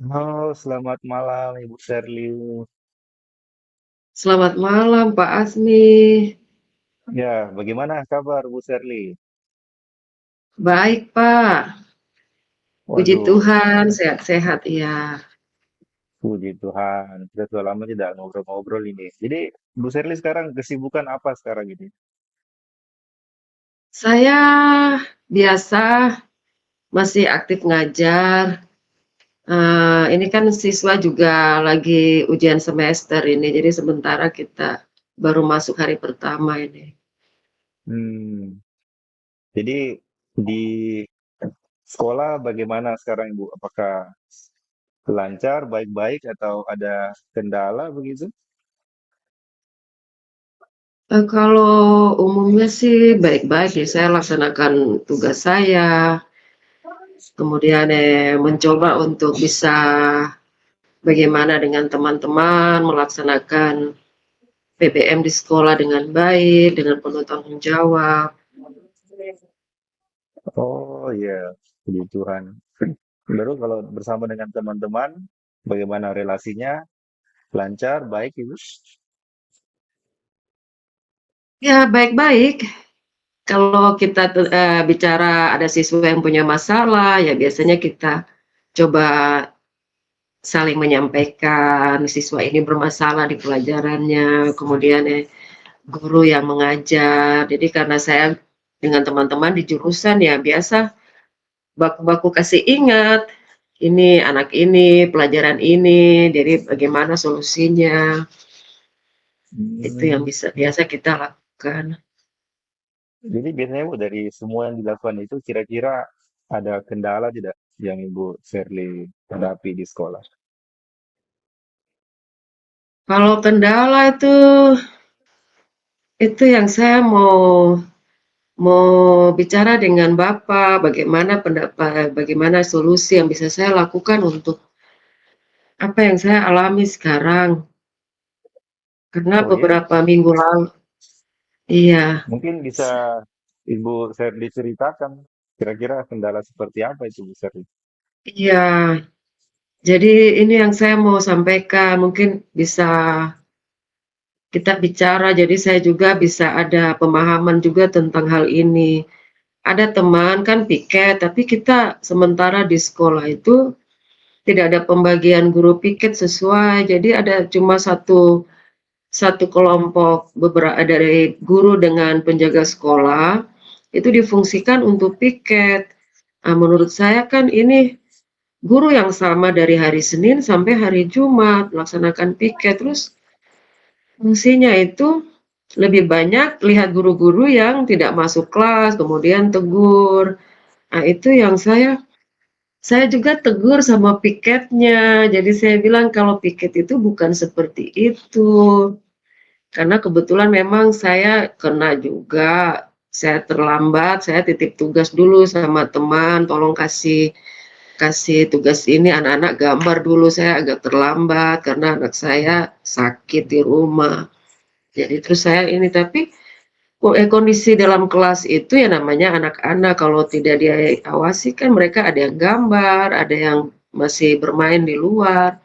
Halo, selamat malam Ibu Sherly. Selamat malam Pak Asmi. Ya, bagaimana kabar Bu Sherly? Baik Pak, puji Waduh, Tuhan, sehat-sehat ya. puji Tuhan. Kita sudah lama tidak ngobrol-ngobrol ini. Jadi, Bu Sherly sekarang kesibukan apa sekarang ini? Saya biasa masih aktif ngajar. Ini kan siswa juga lagi ujian semester ini, jadi sementara kita baru masuk hari pertama ini. Hmm, jadi di sekolah bagaimana sekarang Ibu? Apakah lancar, baik-baik, atau ada kendala begitu? Kalau umumnya sih baik-baik ya, saya laksanakan tugas saya, kemudian mencoba untuk bisa bagaimana dengan teman-teman melaksanakan PBM di sekolah dengan baik, dengan penuh tanggung jawab. Oh iya, puji Tuhan. Baru kalau bersama dengan teman-teman, bagaimana relasinya? Lancar, baik Ibu? Ya, baik-baik. Kalau kita bicara ada siswa yang punya masalah, ya biasanya kita coba saling menyampaikan siswa ini bermasalah di pelajarannya, kemudian guru yang mengajar. Jadi karena saya dengan teman-teman di jurusan ya biasa baku-baku kasih ingat, ini anak ini, pelajaran ini, jadi bagaimana solusinya. Itu yang Hmm. bisa biasa kita lakukan. Jadi biasanya Bu, dari semua yang dilakukan itu kira-kira ada kendala tidak yang Ibu Shirley hadapi di sekolah? Kalau kendala itu yang saya mau mau bicara dengan Bapak, bagaimana pendapat bagaimana solusi yang bisa saya lakukan untuk apa yang saya alami sekarang. Karena Oh ya, beberapa minggu lalu iya, mungkin bisa Ibu Shirley ceritakan kira-kira kendala seperti apa itu Bu Shirley? iya. Jadi ini yang saya mau sampaikan, mungkin bisa kita bicara, jadi saya juga bisa ada pemahaman juga tentang hal ini. Ada teman kan piket, tapi kita sementara di sekolah itu tidak ada pembagian guru piket sesuai. Jadi ada cuma satu satu kelompok beberapa dari guru dengan penjaga sekolah itu difungsikan untuk piket. Nah, menurut saya kan ini guru yang sama dari hari Senin sampai hari Jumat melaksanakan piket. Terus fungsinya itu lebih banyak lihat guru-guru yang tidak masuk kelas, kemudian tegur. Nah, itu yang saya juga tegur sama piketnya. Jadi saya bilang kalau piket itu bukan seperti itu. Karena kebetulan memang saya kena juga. Saya terlambat, saya titip tugas dulu sama teman, tolong kasih kasih tugas ini anak-anak gambar dulu. Saya agak terlambat karena anak saya sakit di rumah. Jadi terus saya ini tapi kondisi dalam kelas itu ya namanya anak-anak kalau tidak diawasi kan mereka ada yang gambar, ada yang masih bermain di luar.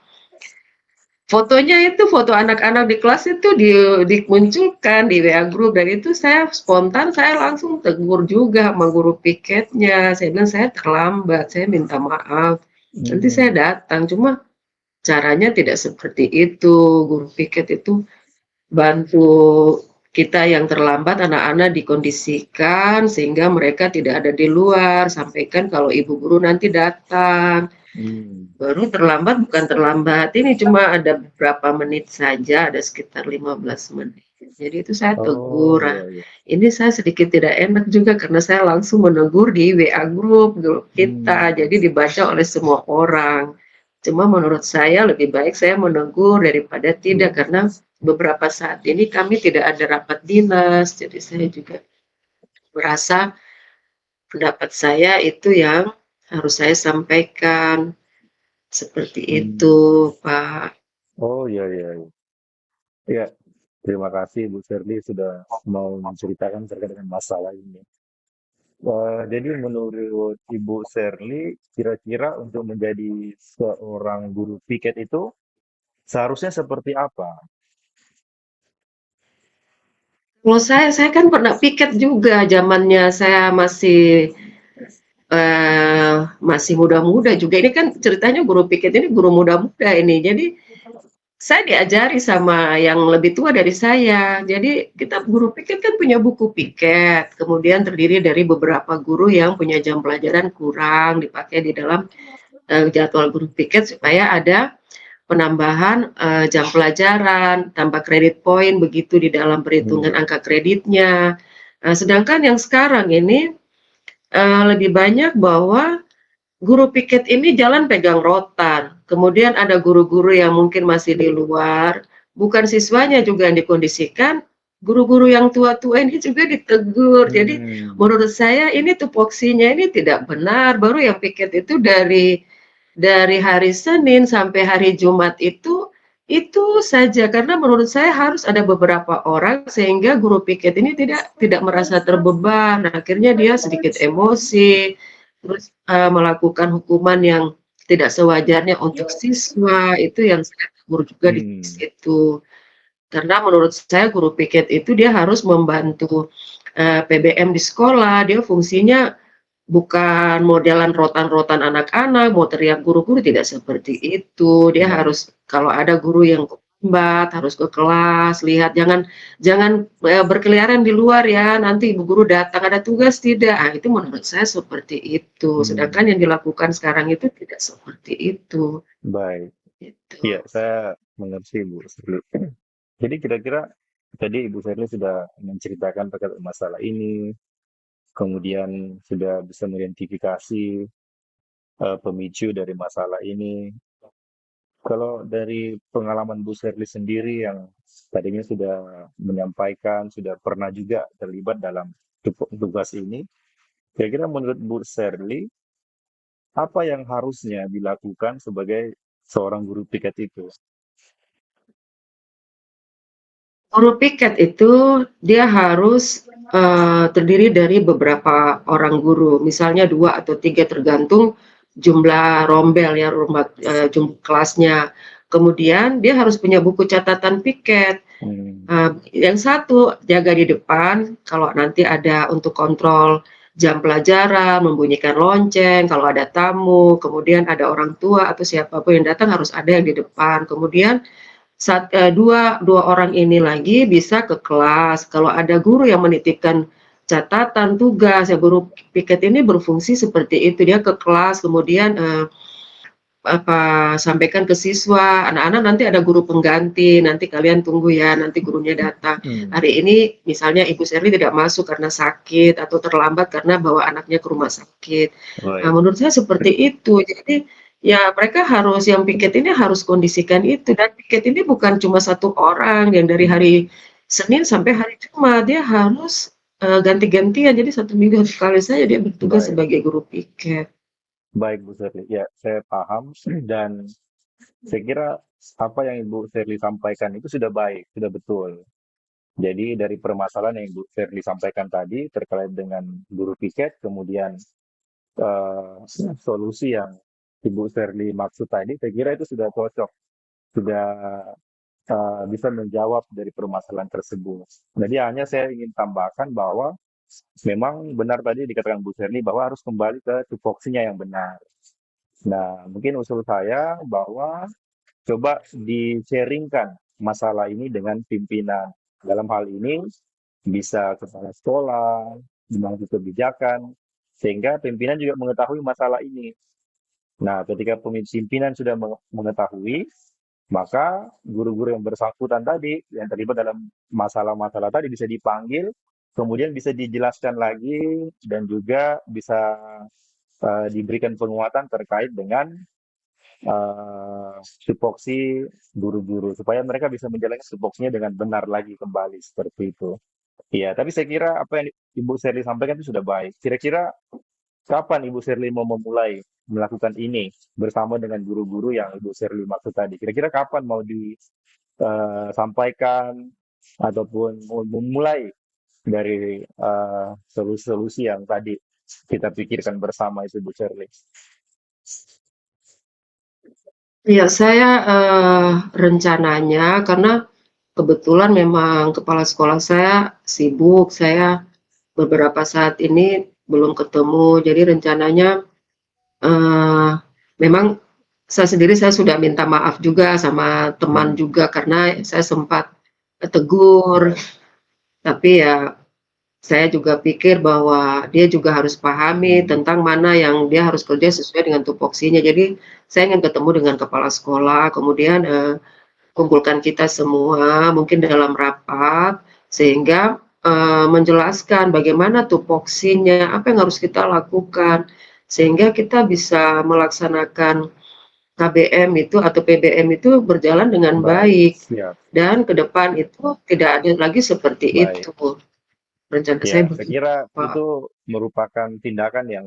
Fotonya itu foto anak-anak di kelas itu dimunculkan di WA grup dan itu saya spontan saya langsung tegur juga sama guru piketnya. Saya bilang saya terlambat, saya minta maaf. Nanti saya Hmm. datang, cuma caranya tidak seperti itu. Guru piket itu bantu kita yang terlambat, anak-anak dikondisikan sehingga mereka tidak ada di luar. Sampaikan kalau ibu guru nanti datang. Hmm. Baru terlambat bukan terlambat, ini cuma ada beberapa menit saja, ada sekitar 15 menit. Jadi itu saya Oh tegur. iya Nah, iya. ini saya sedikit tidak enak juga karena saya langsung menegur di WA grup kita, Hmm. jadi dibaca oleh semua orang. Cuma menurut saya lebih baik saya menegur daripada tidak karena beberapa saat ini kami tidak ada rapat dinas, jadi saya juga merasa pendapat saya itu yang harus saya sampaikan. Seperti itu, Hmm. Pak. Oh iya iya iya. Ya, terima kasih Bu Shirley sudah mau menceritakan terkait dengan masalah ini. Jadi menurut Ibu Sherly, kira-kira untuk menjadi seorang guru piket itu seharusnya seperti apa? Kalau saya kan pernah piket juga zamannya saya masih muda-muda juga. Ini kan ceritanya guru piket ini guru muda-muda ini. Jadi saya diajari sama yang lebih tua dari saya. Jadi kita guru piket kan punya buku piket, kemudian terdiri dari beberapa guru yang punya jam pelajaran kurang dipakai di dalam jadwal guru piket supaya ada penambahan jam pelajaran, tambah kredit poin begitu di dalam perhitungan Hmm. angka kreditnya. Sedangkan yang sekarang ini lebih banyak bahwa guru piket ini jalan pegang rotan. Kemudian ada guru-guru yang mungkin masih di luar, bukan siswanya juga yang dikondisikan, guru-guru yang tua-tua ini juga ditegur. Jadi Hmm. menurut saya ini tupoksinya ini tidak benar. Baru yang piket itu dari hari Senin sampai hari Jumat itu saja karena menurut saya harus ada beberapa orang sehingga guru piket ini tidak merasa terbeban. Nah, akhirnya dia sedikit emosi, terus melakukan hukuman yang tidak sewajarnya untuk siswa, itu yang saya tegur juga di Hmm. situ. Karena menurut saya guru piket itu dia harus membantu PBM di sekolah, dia fungsinya bukan modelan rotan-rotan anak-anak, mau teriak guru-guru tidak seperti itu. Dia Baik. harus kalau ada guru yang lambat harus ke kelas, lihat jangan jangan berkeliaran di luar ya, nanti ibu guru datang ada tugas tidak. Ah, itu menurut saya seperti itu. Hmm. Sedangkan yang dilakukan sekarang itu tidak seperti itu. Baik. Gitu. Iya, saya mengerti Bu Sherly. Jadi kira-kira tadi Ibu Sherly sudah menceritakan terkait masalah ini, kemudian sudah bisa mengidentifikasi pemicu dari masalah ini. Kalau dari pengalaman Bu Sherly sendiri yang tadinya sudah menyampaikan, sudah pernah juga terlibat dalam tugas ini, kira-kira menurut Bu Sherly, apa yang harusnya dilakukan sebagai seorang guru piket itu? Guru piket itu dia harus terdiri dari beberapa orang guru, misalnya 2 atau 3 tergantung jumlah rombel ya, jumlah kelasnya. Kemudian dia harus punya buku catatan piket. Hmm. Yang satu jaga di depan, kalau nanti ada untuk kontrol jam pelajaran, membunyikan lonceng, kalau ada tamu, kemudian ada orang tua atau siapapun yang datang harus ada yang di depan. Kemudian dua orang ini lagi bisa ke kelas. Kalau ada guru yang menitipkan catatan tugas, ya guru piket ini berfungsi seperti itu. Dia ke kelas, kemudian sampaikan ke siswa, anak-anak nanti ada guru pengganti, nanti kalian tunggu ya, nanti gurunya datang. Hmm. Hari ini misalnya Ibu Sherly tidak masuk karena sakit atau terlambat karena bawa anaknya ke rumah sakit. Nah, Baik. menurut saya seperti itu. Jadi ya mereka harus yang piket ini harus kondisikan itu dan piket ini bukan cuma satu orang yang dari hari Hmm. Senin sampai hari Jumat dia harus ganti-gantian. Jadi 1 minggu sekali saja dia bertugas Baik. sebagai guru piket. Baik, Bu Sherly. Ya, saya paham dan saya kira apa yang Ibu Sherly sampaikan itu sudah baik, sudah betul. Jadi dari permasalahan yang Ibu Sherly sampaikan tadi terkait dengan guru piket, kemudian eh, solusi yang Ibu Sherly maksud tadi, saya kira itu sudah cocok, sudah bisa menjawab dari permasalahan tersebut. Jadi hanya saya ingin tambahkan bahwa memang benar tadi dikatakan Bu Sherly bahwa harus kembali ke tupoksinya yang benar. Nah, mungkin usul saya bahwa coba di-sharingkan masalah ini dengan pimpinan. Dalam hal ini bisa kepala sekolah, mengambil kebijakan, sehingga pimpinan juga mengetahui masalah ini. Nah, ketika pimpinan sudah mengetahui, maka guru-guru yang bersangkutan tadi, yang terlibat dalam masalah-masalah tadi bisa dipanggil, kemudian bisa dijelaskan lagi, dan juga bisa diberikan penguatan terkait dengan tupoksi guru-guru supaya mereka bisa menjalankan tupoksinya dengan benar lagi kembali seperti itu. Iya, tapi saya kira apa yang Ibu Sherly sampaikan itu sudah baik. Kira-kira kapan Ibu Sherly mau memulai melakukan ini bersama dengan guru-guru yang Ibu Sherly maksud tadi? Kira-kira kapan mau disampaikan ataupun mau memulai dari solusi-solusi yang tadi kita pikirkan bersama itu Bu Sherly? Ya, saya rencananya karena kebetulan memang kepala sekolah saya sibuk, saya beberapa saat ini belum ketemu. Jadi rencananya eh, memang saya sudah minta maaf juga sama teman Hmm, juga karena saya sempat tegur, baik. tapi ya saya juga pikir bahwa dia juga harus pahami Hmm, tentang mana yang dia harus kerja sesuai dengan tupoksinya. Jadi saya ingin ketemu dengan kepala sekolah, kemudian kumpulkan kita semua mungkin dalam rapat sehingga menjelaskan bagaimana tupoksinya, apa yang harus kita lakukan sehingga kita bisa melaksanakan KBM itu atau PBM itu berjalan dengan baik, baik siap, dan ke depan itu tidak ada lagi seperti baik. itu. Rencana saya Ya, saya begitu, kira Pak. itu merupakan tindakan yang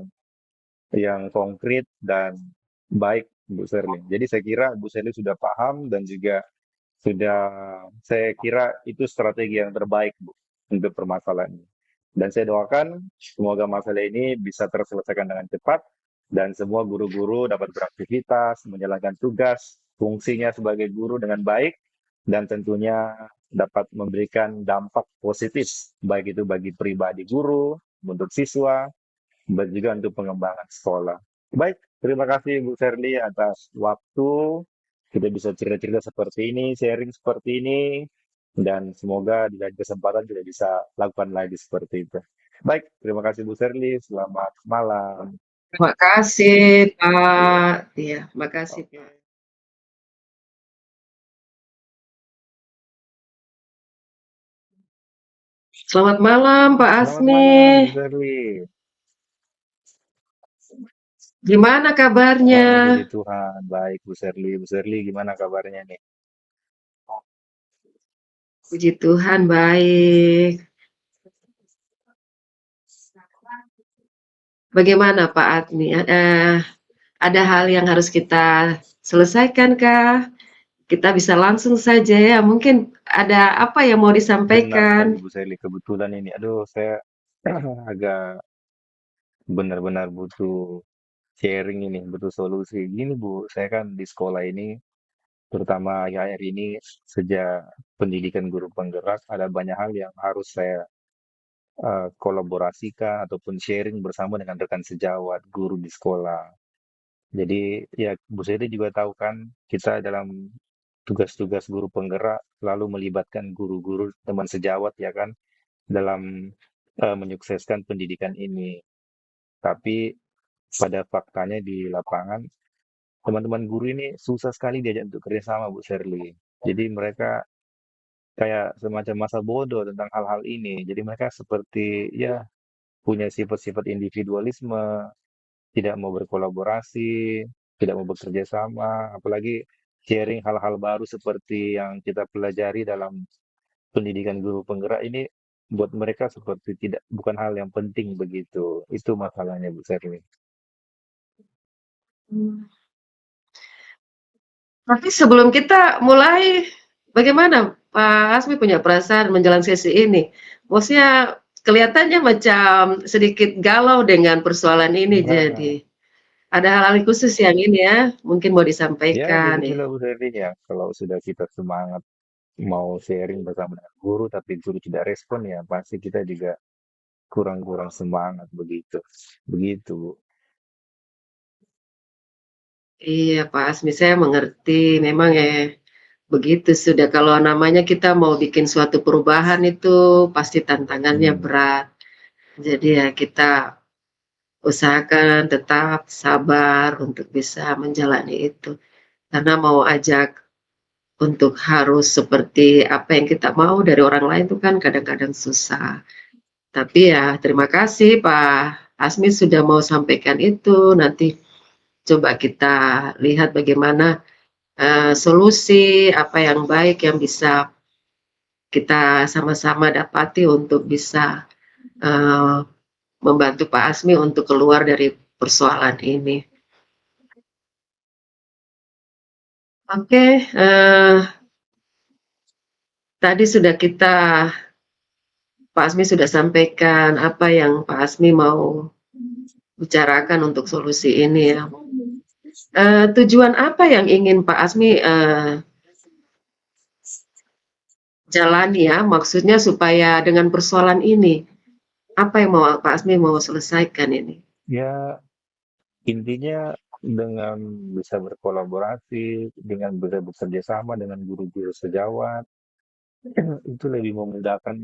konkret dan baik Bu Sherly. Jadi saya kira Bu Sherly sudah paham dan juga sudah, saya kira itu strategi yang terbaik Bu untuk permasalahan ini. Dan saya doakan semoga masalah ini bisa terselesaikan dengan cepat dan semua guru-guru dapat beraktivitas, menjalankan tugas, fungsinya sebagai guru dengan baik dan tentunya dapat memberikan dampak positif baik itu bagi pribadi guru, untuk siswa, dan juga untuk pengembangan sekolah. Baik, terima kasih Bu Sherly atas waktu. Kita bisa cerita-cerita seperti ini, sharing seperti ini, dan semoga di lain kesempatan kita bisa lakukan lagi seperti itu. Baik, terima kasih Bu Sherly. Selamat malam. Terima kasih, Iya, Pak. Iya, makasih, oke. Pak. Selamat malam, Pak Selamat Asmi. malam, Bu Sherly. Gimana kabarnya? Oh, puji Tuhan. Baik, Bu Sherly. Bu Sherly, gimana kabarnya nih? Puji Tuhan, baik. Bagaimana Pak Asmi? Ada hal yang harus kita selesaikan kah? Kita bisa langsung saja ya. Mungkin ada apa yang mau Benar disampaikan? sekali, Bu Sherly. Kebetulan ini, aduh, saya agak benar-benar butuh sharing ini, butuh solusi. Gini Bu, saya kan di sekolah ini, terutama akhir-akhir ini, sejak pendidikan guru penggerak, ada banyak hal yang harus saya kolaborasikan ataupun sharing bersama dengan rekan sejawat guru di sekolah. Jadi ya Bu Siti juga tahu kan, kita dalam tugas-tugas guru penggerak selalu melibatkan guru-guru teman sejawat ya kan, dalam menyukseskan pendidikan ini. Tapi pada faktanya di lapangan, teman-teman guru ini susah sekali diajak untuk kerjasama, Bu Sherly. Jadi mereka kayak semacam masa bodoh tentang hal-hal ini. Jadi mereka seperti ya punya sifat-sifat individualisme, tidak mau berkolaborasi, tidak mau bekerja sama, apalagi sharing hal-hal baru seperti yang kita pelajari dalam pendidikan guru penggerak ini buat mereka seperti tidak bukan hal yang penting begitu. Itu masalahnya Bu Sherly. Hmm. Tapi sebelum kita mulai, bagaimana Pak Asmi punya perasaan menjelang sesi ini? Maksudnya kelihatannya macam sedikit galau dengan persoalan ini. Jadi ada hal-hal khusus yang ini ya, mungkin mau Ya, disampaikan ya. begitulah Bu Ferdi ya. Kalau sudah kita semangat mau sharing bersama dengan guru, tapi guru tidak respon ya, pasti kita juga kurang-kurang semangat begitu. Begitu, Bu. Iya Pak Asmi, saya mengerti. Memang ya begitu sudah. Kalau namanya kita mau bikin suatu perubahan itu pasti tantangannya Hmm, berat. Jadi ya kita usahakan tetap sabar untuk bisa menjalani itu. Karena mau ajak untuk harus seperti apa yang kita mau dari orang lain itu kan kadang-kadang susah. Tapi ya terima kasih Pak Asmi sudah mau sampaikan itu. Nanti coba kita lihat bagaimana solusi apa yang baik yang bisa kita sama-sama dapati untuk bisa uh, membantu Pak Asmi untuk keluar dari persoalan ini. Oke, tadi sudah Pak Asmi sudah sampaikan apa yang Pak Asmi mau bicarakan untuk solusi ini ya. Tujuan apa yang ingin Pak Asmi jalani ya? Maksudnya supaya dengan persoalan ini, apa yang mau Pak Asmi mau selesaikan ini? Ya, intinya dengan bisa berkolaborasi, dengan bisa bekerja sama dengan guru-guru sejawat, itu lebih memudahkan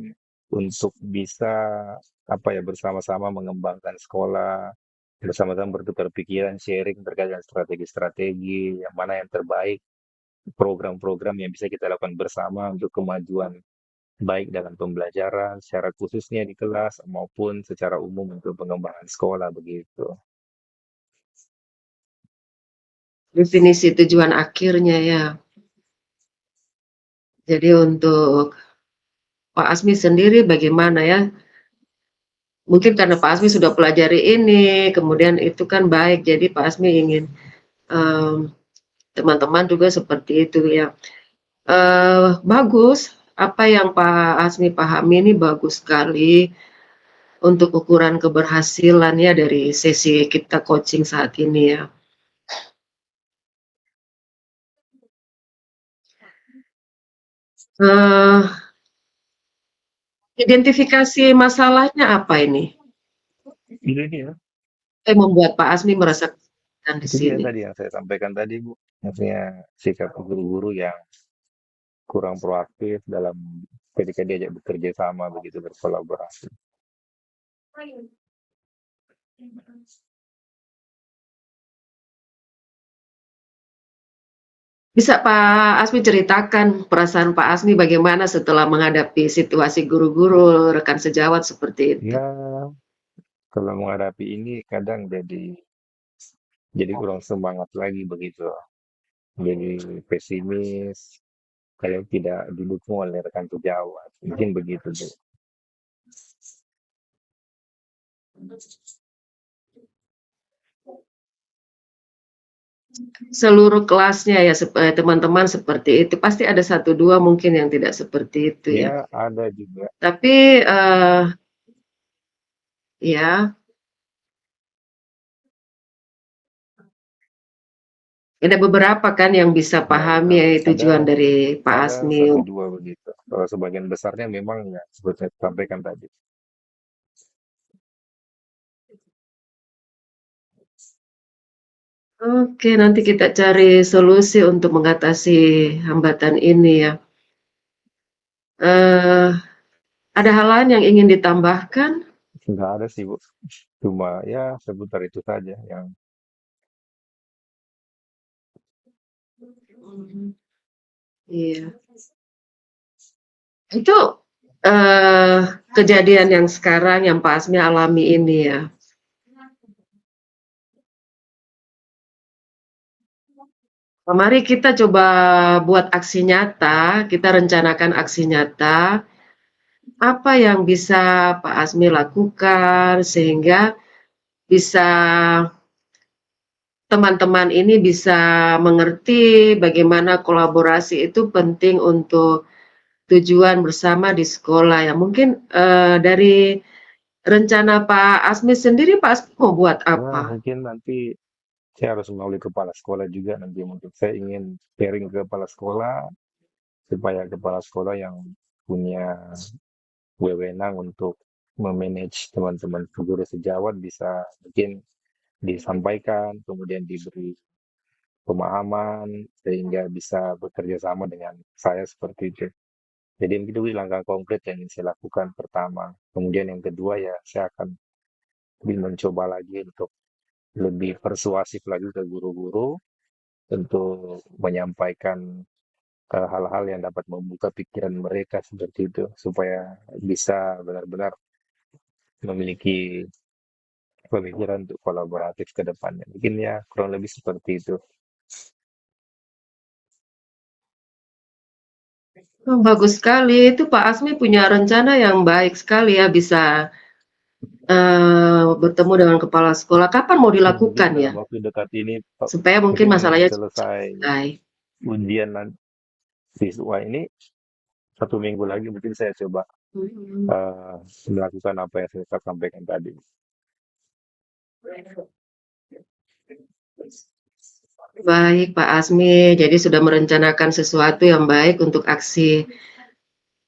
untuk bisa bersama-sama mengembangkan sekolah, bersama-sama bertukar pikiran, sharing terkait dengan strategi-strategi, yang mana yang terbaik, program-program yang bisa kita lakukan bersama untuk kemajuan baik dalam pembelajaran, secara khususnya di kelas maupun secara umum untuk pengembangan sekolah begitu. Definisi tujuan akhirnya ya. Jadi untuk Pak Asmi sendiri bagaimana ya? Mungkin karena Pak Asmi sudah pelajari ini, kemudian itu kan baik. Jadi Pak Asmi ingin teman-teman juga seperti itu ya. Bagus, apa yang Pak Asmi pahami ini bagus sekali untuk ukuran keberhasilan ya dari sesi kita coaching saat ini ya. Identifikasi masalahnya apa ini? Ini ya, Membuat Pak Asmi merasakan di itu dia sini. tadi yang saya sampaikan tadi, Bu. Maksudnya sikap guru-guru yang kurang proaktif dalam ketika diajak bekerja sama begitu berkolaborasi. Bisa Pak Asmi ceritakan perasaan Pak Asmi bagaimana setelah menghadapi situasi guru-guru, rekan sejawat seperti itu? Ya, kalau menghadapi ini kadang jadi kurang semangat lagi begitu. Jadi pesimis, kalau tidak didukung oleh rekan sejawat. Mungkin begitu, Bu. Seluruh kelasnya ya teman-teman seperti itu. Pasti ada satu dua mungkin yang tidak seperti itu ya. Ya, ada juga. Tapi ya ada beberapa kan yang bisa Ya, pahami ya. ya tujuan dari Pak Ada Asmi. satu dua begitu. Kalau sebagian besarnya memang ya seperti saya sampaikan tadi. Oke, nanti kita cari solusi untuk mengatasi hambatan ini ya. Eh, ada hal lain yang ingin ditambahkan? Nggak ada sih, Bu. Cuma ya seputar itu saja yang Iya. Itu eh, kejadian yang sekarang yang Pak Asmi alami ini ya. Mari kita coba buat aksi nyata, kita rencanakan aksi nyata. Apa yang bisa Pak Asmi lakukan sehingga bisa teman-teman ini bisa mengerti bagaimana kolaborasi itu penting untuk tujuan bersama di sekolah ya. Mungkin dari rencana Pak Asmi sendiri, Pak Asmi mau buat ya apa? mungkin nanti saya harus melalui kepala sekolah juga nanti mungkin saya ingin sharing ke kepala sekolah supaya kepala sekolah yang punya wewenang untuk memanage teman-teman guru sejawat bisa mungkin disampaikan, kemudian diberi pemahaman sehingga bisa bekerja sama dengan saya seperti itu. Jadi itu langkah konkret yang ingin saya lakukan pertama. Kemudian yang kedua ya saya akan lebih mencoba lagi untuk lebih persuasif lagi ke guru-guru untuk menyampaikan hal-hal yang dapat membuka pikiran mereka seperti itu supaya bisa benar-benar memiliki pemikiran untuk kolaboratif ke depannya. Mungkin ya kurang lebih seperti itu. Oh, bagus sekali, itu Pak Asmi punya rencana yang baik sekali ya bisa bertemu dengan kepala sekolah. Kapan mau Ya, mungkin dilakukan ya? dalam waktu dekat ini Supaya mungkin mungkin masalahnya cepat selesai selesai. ujian siswa ini 1 minggu lagi mungkin saya coba Mhm. melakukan apa yang saya sampaikan tadi. Baik Pak Asmi, jadi sudah merencanakan sesuatu yang baik untuk aksi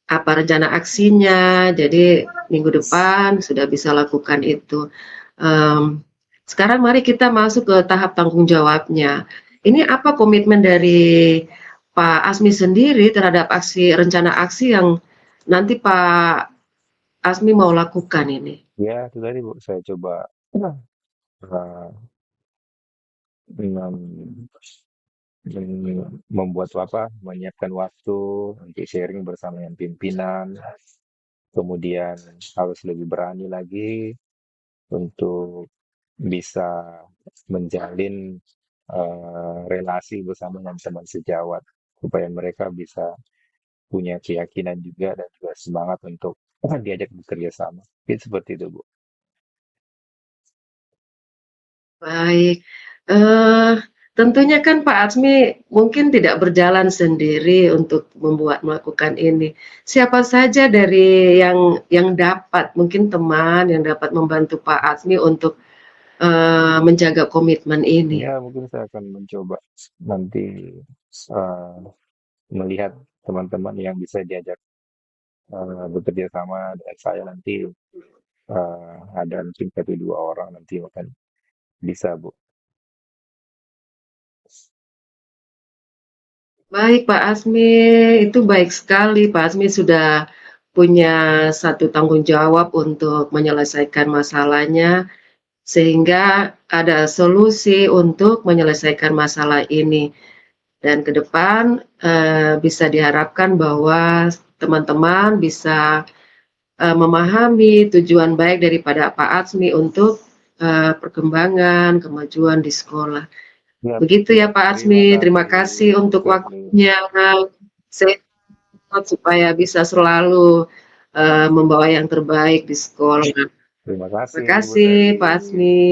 apa rencana aksinya, jadi minggu depan sudah bisa lakukan itu. Sekarang mari kita masuk ke tahap tanggung jawabnya. Ini apa komitmen dari Pak Asmi sendiri terhadap rencana aksi yang nanti Pak Asmi mau lakukan ini? Ya, itu tadi Bu, saya coba uh, mem- membuat apa, menyiapkan waktu untuk sharing bersama yang pimpinan, kemudian harus lebih berani lagi untuk bisa menjalin relasi bersama dengan teman sejawat supaya mereka bisa punya keyakinan juga dan juga semangat untuk diajak bekerja sama. Itu seperti itu, Bu. Baik, eee, tentunya kan Pak Atsmi mungkin tidak berjalan sendiri untuk melakukan ini. Siapa saja dari yang dapat, mungkin teman yang dapat membantu Pak Atsmi untuk, menjaga komitmen ini? Ya, mungkin saya akan mencoba nanti eh, melihat teman-teman yang bisa diajak bekerja sama dengan saya nanti ada mungkin satu dua orang nanti akan bisa, Bu. Baik Pak Asmi, itu baik sekali. Pak Asmi sudah punya satu tanggung jawab untuk menyelesaikan masalahnya, sehingga ada solusi untuk menyelesaikan masalah ini. Dan ke depan bisa diharapkan bahwa teman-teman bisa memahami tujuan baik daripada Pak Asmi untuk perkembangan, kemajuan di sekolah. Siap, Begitu ya siap. Pak Terima Asmi, terima kasih, kasih Bu untuk Febri. waktunya. Sehat supaya bisa selalu membawa yang terbaik di sekolah. Terima Terima kasih, Bu kasih Febri. Pak Asmi.